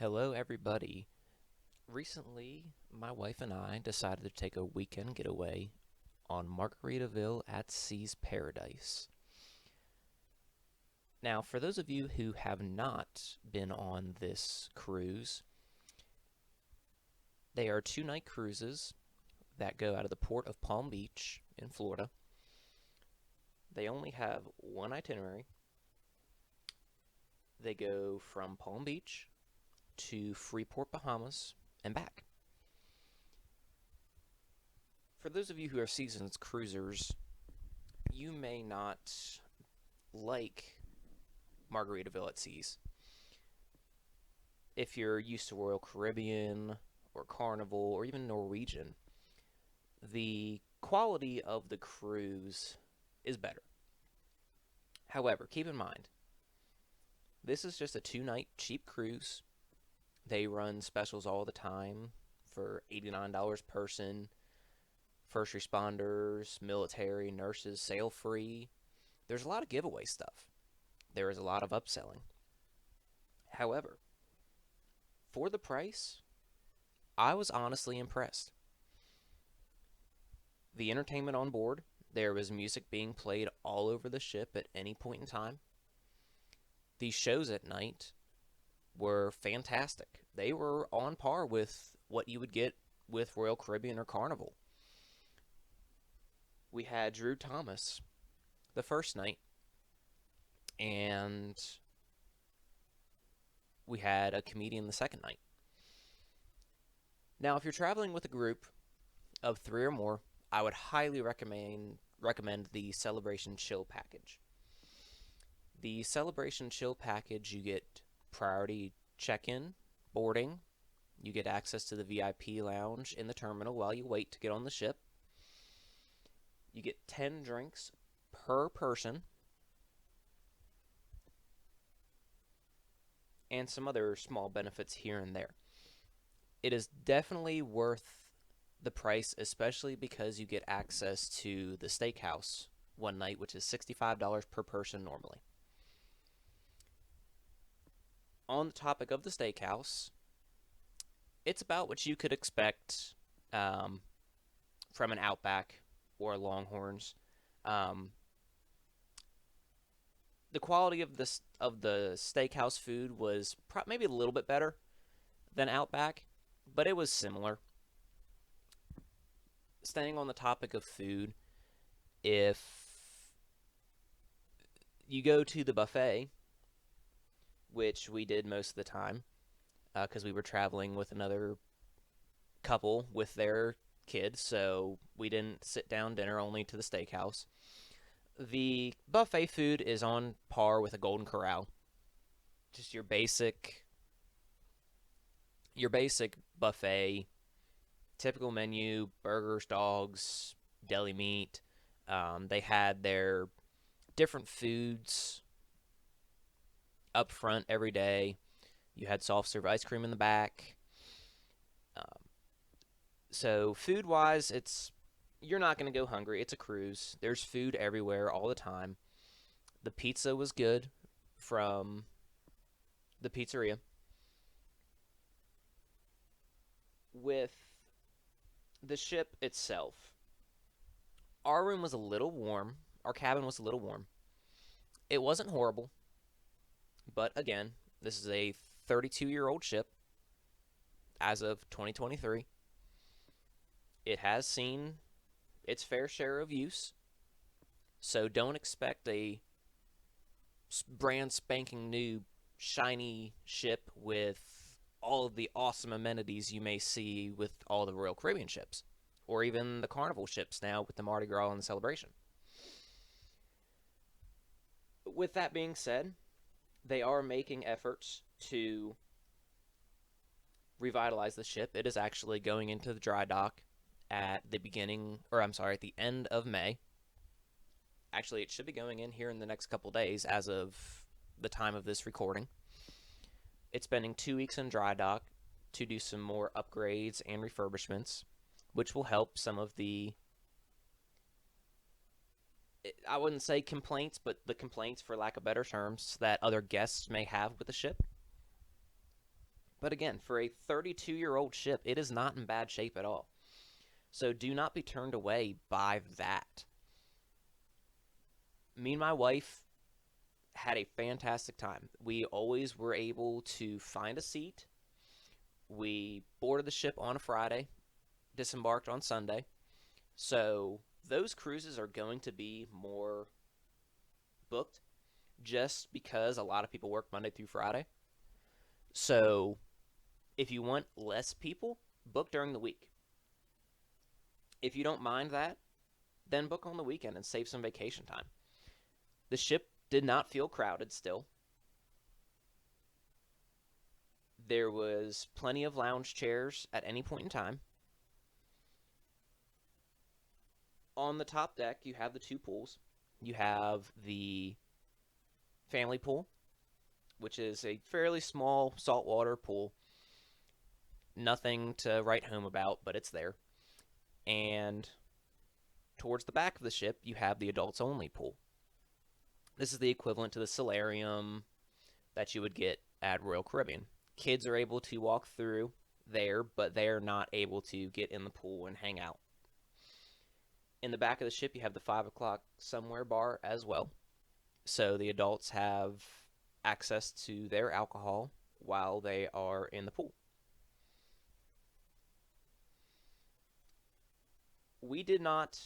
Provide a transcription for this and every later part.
Hello, everybody. Recently, my wife and I decided to take a weekend getaway on Margaritaville at Sea's Paradise. Now, for those of you who have not been on this cruise, they are two-night cruises that go out of the port of Palm Beach in Florida. They only have one itinerary. They go from Palm Beach to Freeport, Bahamas, and back. For those of you who are seasoned cruisers, you may not like Margaritaville at Seas. If you're used to Royal Caribbean or Carnival or even Norwegian, the quality of the cruise is better. However, keep in mind, this is just a two-night cheap cruise. They run specials all the time for $89 per person. First responders, military, nurses, sail free. There's a lot of giveaway stuff. There is a lot of upselling. However, for the price, I was honestly impressed. The entertainment on board, there was music being played all over the ship at any point in time. The shows at night were fantastic. They were on par with what you would get with Royal Caribbean or Carnival. We had Drew Thomas the first night, and we had a comedian the second night. Now, if you're traveling with a group of three or more, I would highly recommend the Celebration Chill package. The Celebration Chill package, you get priority check-in, boarding, you get access to the VIP lounge in the terminal while you wait to get on the ship. You get 10 drinks per person, and some other small benefits here and there. It is definitely worth the price, especially because you get access to the steakhouse one night, which is $65 per person normally. On the topic of the steakhouse, it's about what you could expect from an Outback or Longhorns. The quality of the steakhouse food was maybe a little bit better than Outback, but it was similar. Staying on the topic of food, if you go to the buffet, which we did most of the time, because we were traveling with another couple with their kids, so we didn't sit down dinner, only to the steakhouse. The buffet food is on par with a Golden Corral. Just your basic buffet, typical menu: burgers, dogs, deli meat. They had their different foods up front every day. You had soft serve ice cream in the back. So food wise, you're not going to go hungry. It's a cruise. There's food everywhere all the time. The pizza was good from the pizzeria. With the ship itself, our room was a little warm. Our cabin was a little warm. It wasn't horrible, but again, this is a 32-year-old ship as of 2023. It has seen its fair share of use, so don't expect a brand spanking new shiny ship with all of the awesome amenities you may see with all the Royal Caribbean ships, or even the Carnival ships now with the Mardi Gras and the Celebration. With that being said, they are making efforts to revitalize the ship. It is actually going into the dry dock at the end of May. Actually, it should be going in here in the next couple days as of the time of this recording. It's spending 2 weeks in dry dock to do some more upgrades and refurbishments, which will help some of the, I wouldn't say complaints, but the complaints, for lack of better terms, that other guests may have with the ship. But again, for a 32-year-old ship, it is not in bad shape at all. So do not be turned away by that. Me and my wife had a fantastic time. We always were able to find a seat. We boarded the ship on a Friday, disembarked on Sunday. So those cruises are going to be more booked just because a lot of people work Monday through Friday. So if you want less people, book during the week. If you don't mind that, then book on the weekend and save some vacation time. The ship did not feel crowded still. There was plenty of lounge chairs at any point in time. On the top deck, you have the two pools. You have the family pool, which is a fairly small saltwater pool. Nothing to write home about, but it's there. And towards the back of the ship, you have the adults only pool. This is the equivalent to the solarium that you would get at Royal Caribbean. Kids are able to walk through there, but they're not able to get in the pool and hang out. In the back of the ship, you have the 5 o'clock somewhere bar as well. So the adults have access to their alcohol while they are in the pool. We did not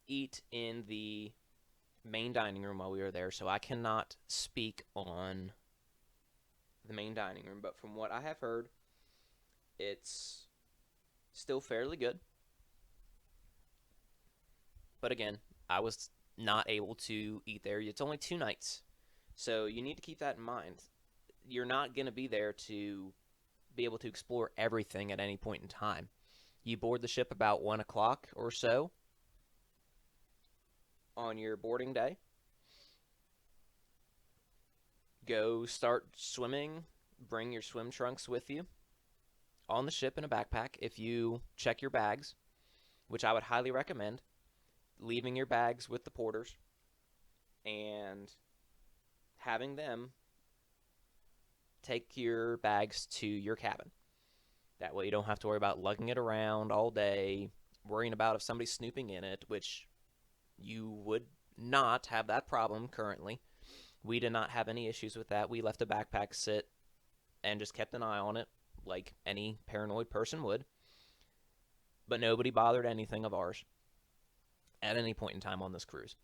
eat in the main dining room while we were there, so I cannot speak on the main dining room, but from what I have heard, it's still fairly good. But again, I was not able to eat there. It's only 2 nights, so you need to keep that in mind. You're not going to be there to be able to explore everything at any point in time. You board the ship about 1 o'clock or so on your boarding day. Go start swimming. Bring your swim trunks with you on the ship in a backpack. If you check your bags, which I would highly recommend, leaving your bags with the porters and having them take your bags to your cabin. That way you don't have to worry about lugging it around all day, worrying about if somebody's snooping in it, which you would not have that problem currently. We did not have any issues with that. We left a backpack sit and just kept an eye on it like any paranoid person would. But nobody bothered anything of ours at any point in time on this cruise.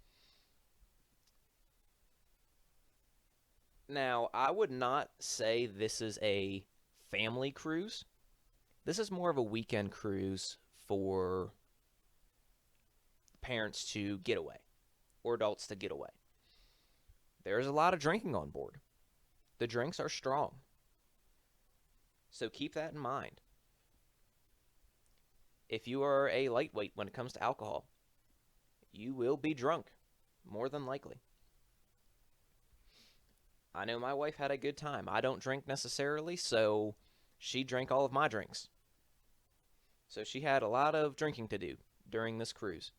Now, I would not say this is a family cruise. This is more of a weekend cruise for parents to get away or adults to get away. There's a lot of drinking on board. The drinks are strong. So keep that in mind. If you are a lightweight when it comes to alcohol, you will be drunk, more than likely. I know my wife had a good time. I don't drink necessarily, so she drank all of my drinks. So she had a lot of drinking to do during this cruise,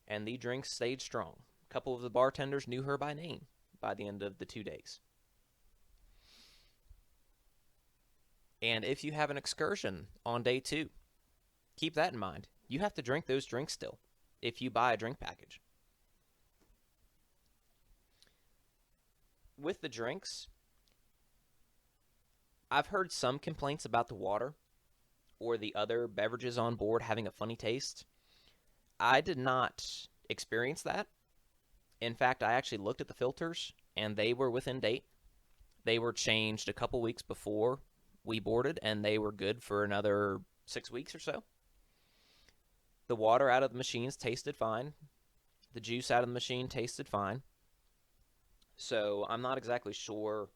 and the drinks stayed strong. A couple of the bartenders knew her by name by the end of the 2 days. And if you have an excursion on day 2, keep that in mind. You have to drink those drinks still if you buy a drink package. With the drinks, I've heard some complaints about the water or the other beverages on board having a funny taste. I did not experience that. In fact, I actually looked at the filters, and they were within date. They were changed a couple weeks before we boarded, and they were good for another 6 weeks or so. The water out of the machines tasted fine. The juice out of the machine tasted fine. So I'm not exactly sure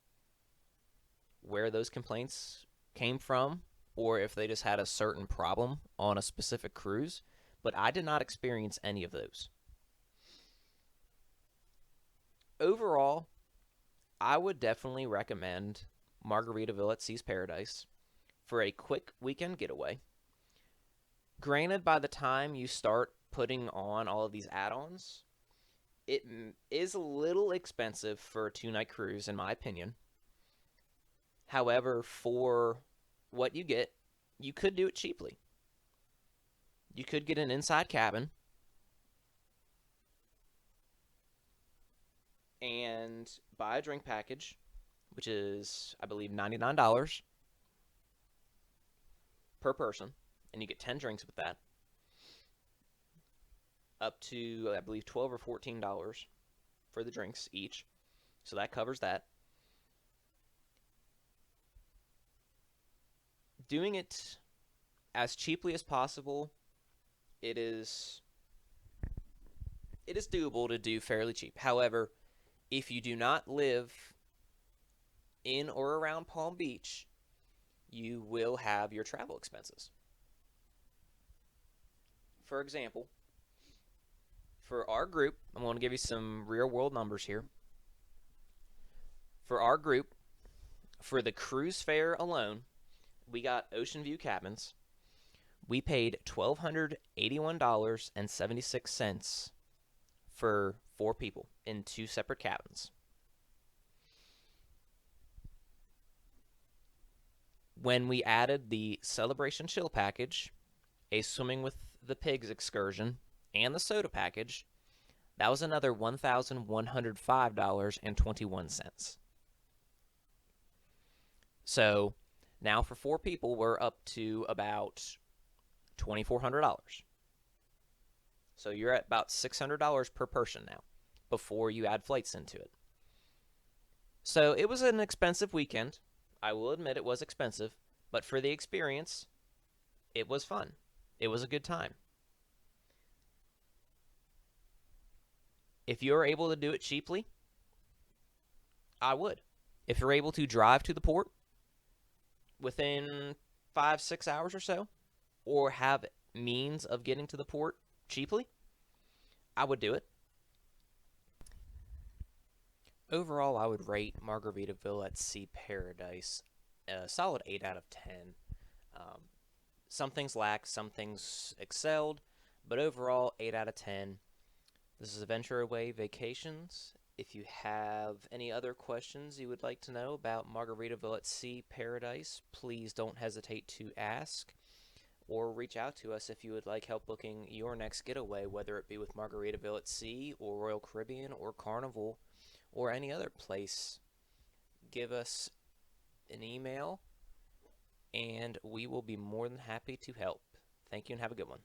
where those complaints came from or if they just had a certain problem on a specific cruise, but I did not experience any of those. Overall, I would definitely recommend Margaritaville at Sea's Paradise for a quick weekend getaway. Granted, by the time you start putting on all of these add-ons, it is a little expensive for a 2-night cruise, in my opinion. However, for what you get, you could do it cheaply. You could get an inside cabin and buy a drink package, which is, I believe, $99 per person, and you get 10 drinks with that, up to, I believe, $12 or $14 for the drinks each. So that covers that. Doing it as cheaply as possible, it is doable to do fairly cheap. However, if you do not live in or around Palm Beach, you will have your travel expenses. For example, for our group, I'm going to give you some real world numbers here. For our group, for the cruise fare alone, we got Ocean View Cabins. We paid $1,281.76 for 4 people in 2 separate cabins. When we added the Celebration Chill package, a swimming with the pigs excursion, and the soda package, that was another $1,105.21. So now for 4 people, we're up to about $2,400. So you're at about $600 per person now before you add flights into it. So it was an expensive weekend. I will admit it was expensive, but for the experience, it was fun. It was a good time. If you're able to do it cheaply, I would. If you're able to drive to the port within 5-6 hours or so, or have means of getting to the port cheaply, I would do it. Overall, I would rate Margaritaville at Sea Paradise a solid 8 out of 10. Um, some things lacked, some things excelled, but overall, 8 out of 10. This is Adventure Away Vacations. If you have any other questions you would like to know about Margaritaville at Sea Paradise, please don't hesitate to ask or reach out to us if you would like help booking your next getaway, whether it be with Margaritaville at Sea or Royal Caribbean or Carnival or any other place. Give us an email and we will be more than happy to help. Thank you and have a good one.